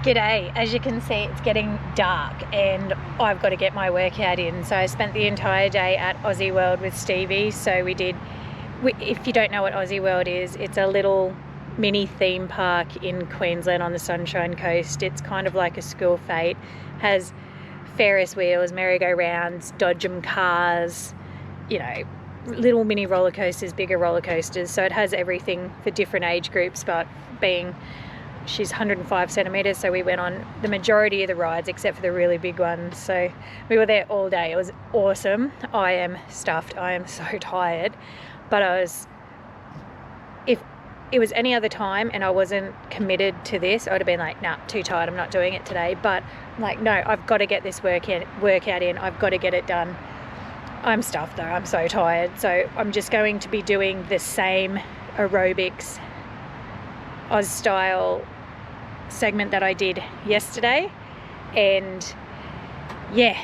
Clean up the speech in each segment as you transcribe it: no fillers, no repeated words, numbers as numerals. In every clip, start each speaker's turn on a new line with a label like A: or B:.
A: G'day. As you can see, it's getting dark and I've got to get my workout in. So I spent the entire day at Aussie World with Stevie. So if you don't know what Aussie World is, it's a little mini theme park in Queensland on the Sunshine Coast. It's kind of like a school fete. Has Ferris wheels, merry-go-rounds, dodgem cars, you know, little mini roller coasters, bigger roller coasters. So it has everything for different age groups, but she's 105 centimeters, so we went on the majority of the rides except for the really big ones. So we were there all day. It was awesome. I am stuffed. I am so tired. But if it was any other time and I wasn't committed to this, I would have been like, nah, too tired, I'm not doing it today. But I'm like, no, I've got to get this workout in. I've got to get it done. I'm stuffed though. I'm so tired. So I'm just going to be doing the same aerobics Oz style segment that I did yesterday, and yeah,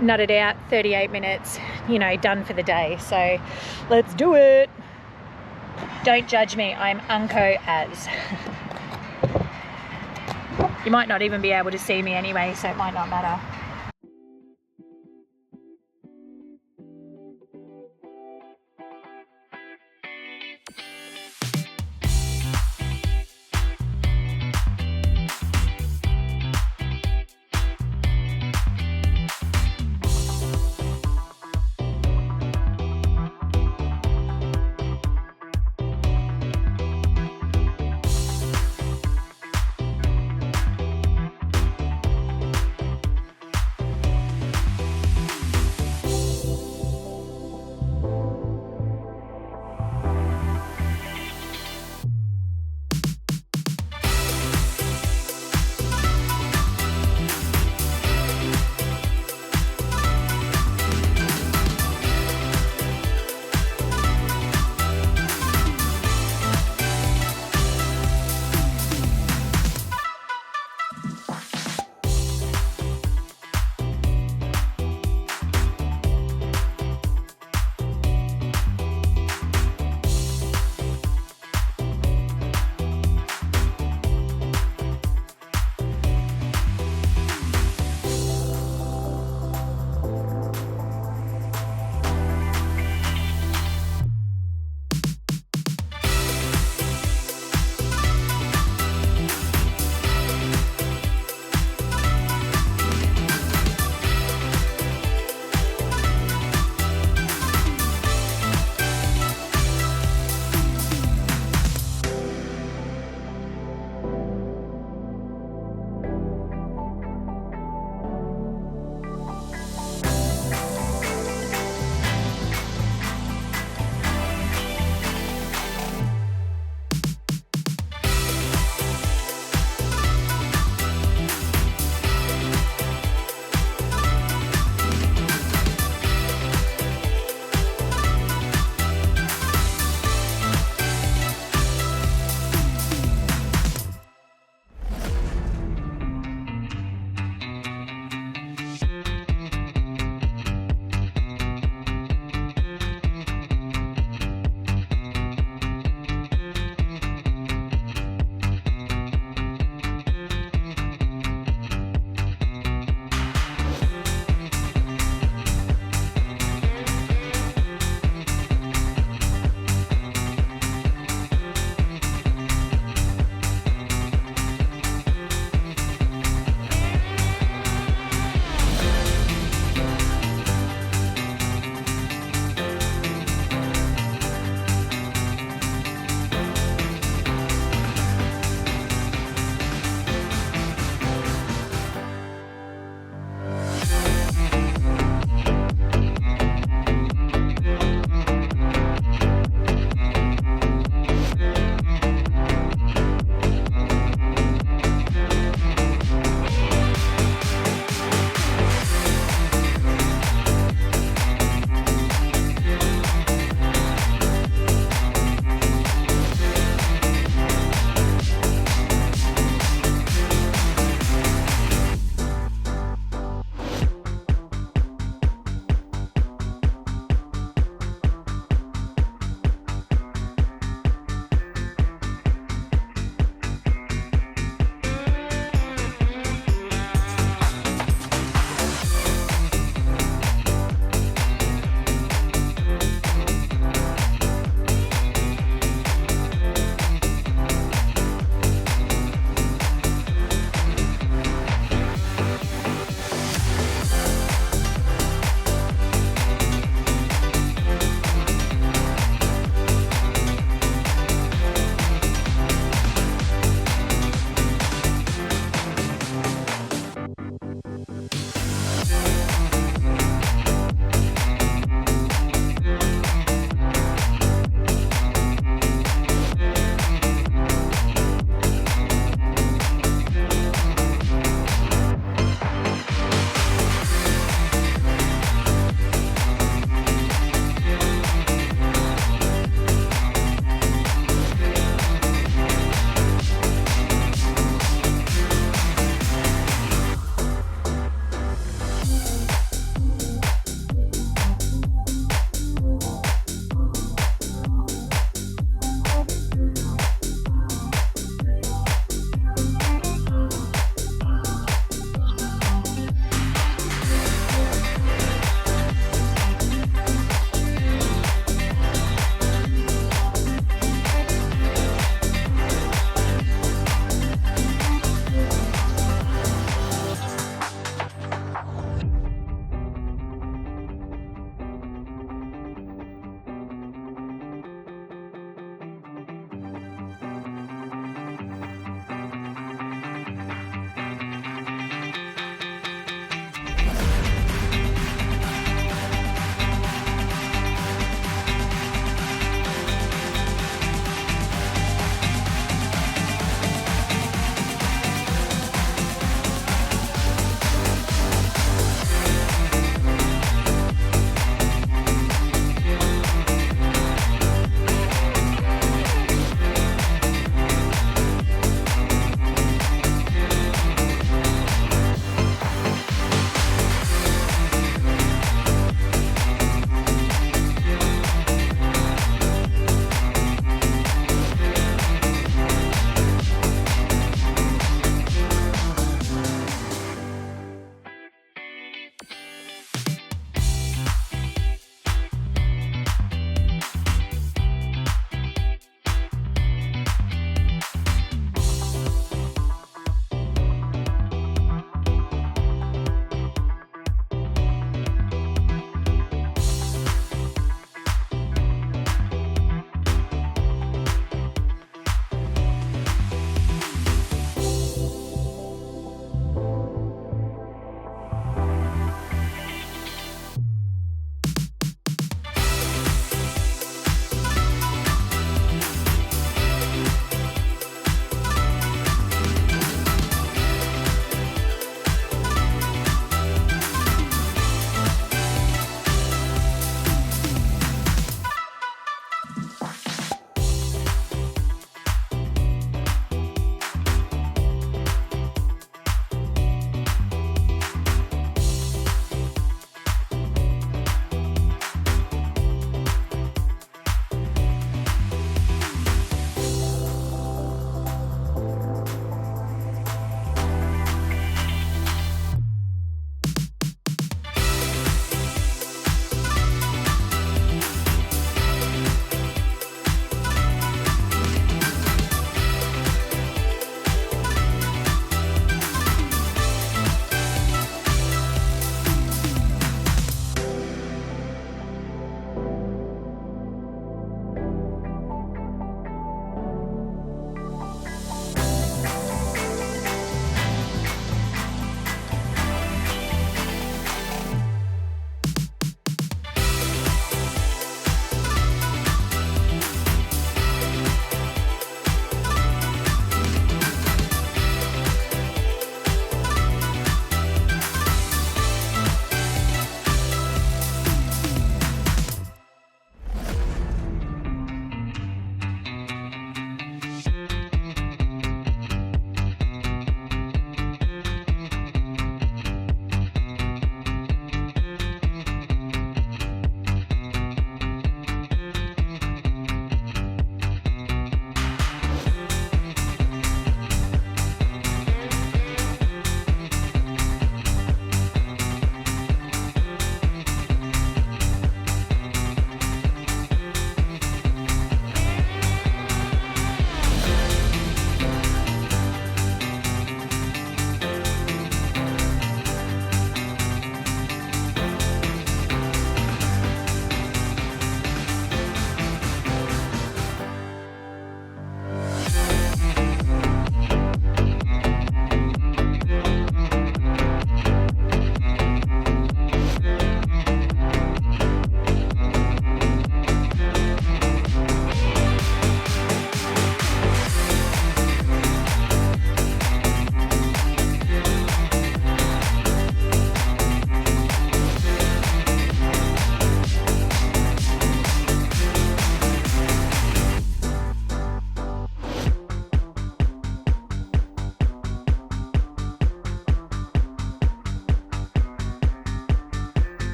A: nutted out 38 minutes, you know, done for the day. So let's do it. Don't judge me, I'm unco as. You might not even be able to see me anyway, so it might not matter.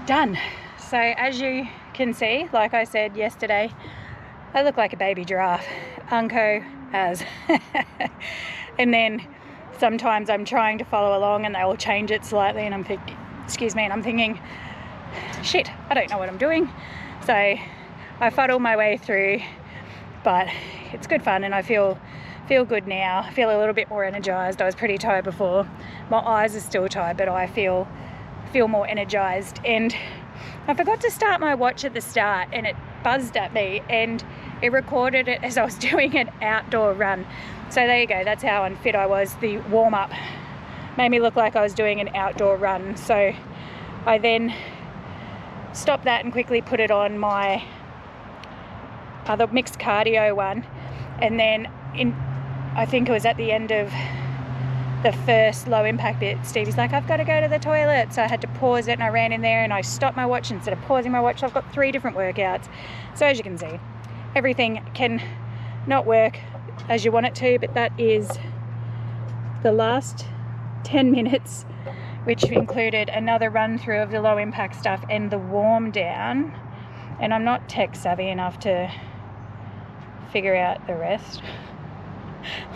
A: done. So as you can see, like I said yesterday, I look like a baby giraffe. Unco as. And then sometimes I'm trying to follow along and they'll change it slightly and I'm thinking, excuse me, and I'm thinking, shit, I don't know what I'm doing. So I fuddle my way through, but it's good fun and I feel good now. I feel a little bit more energized. I was pretty tired before. My eyes are still tired, but I feel more energized. And I forgot to start my watch at the start and it buzzed at me and it recorded it as I was doing an outdoor run. So there you go, that's how unfit I was. The warm-up made me look like I was doing an outdoor run. So I then stopped that and quickly put it on my other mixed cardio one. And then I think it was at the end of the first low impact bit, Stevie's like, I've got to go to the toilet. So I had to pause it and I ran in there and I stopped my watch. Instead of pausing my watch, I've got 3 different workouts. So as you can see, everything can not work as you want it to, but that is the last 10 minutes, which included another run through of the low impact stuff and the warm down. And I'm not tech savvy enough to figure out the rest,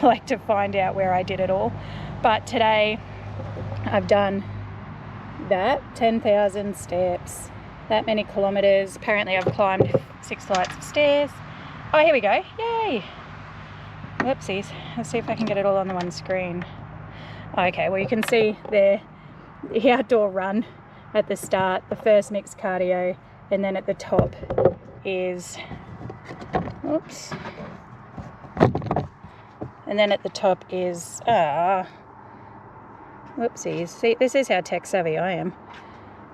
A: like to find out where I did it all. But today I've done that 10,000 steps, that many kilometers. Apparently I've climbed 6 flights of stairs. Oh, here we go. Yay. Whoopsies. Let's see if I can get it all on the one screen. Okay, well you can see there the outdoor run at the start, the first mixed cardio, and then at the top is, oops. And then at the top is, whoopsies. See, this is how tech savvy I am.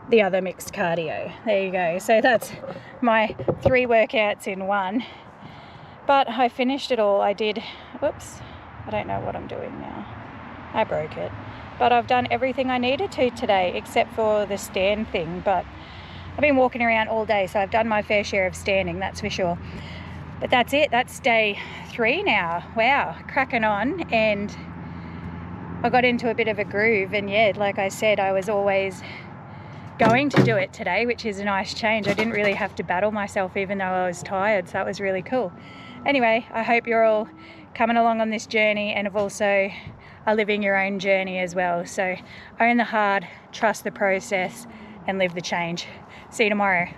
A: The other mixed cardio. There you go. So that's my 3 workouts in one. But I finished it all. I did, whoops, I don't know what I'm doing now. I broke it. But I've done everything I needed to today except for the stand thing. But I've been walking around all day, so I've done my fair share of standing, that's for sure. But that's it. That's day 3 now. Wow, cracking on. And I got into a bit of a groove. And yeah, like I said, I was always going to do it today, which is a nice change. I didn't really have to battle myself even though I was tired, so that was really cool. Anyway, I hope you're all coming along on this journey and have also are living your own journey as well. So own the hard, trust the process, and live the change. See you tomorrow.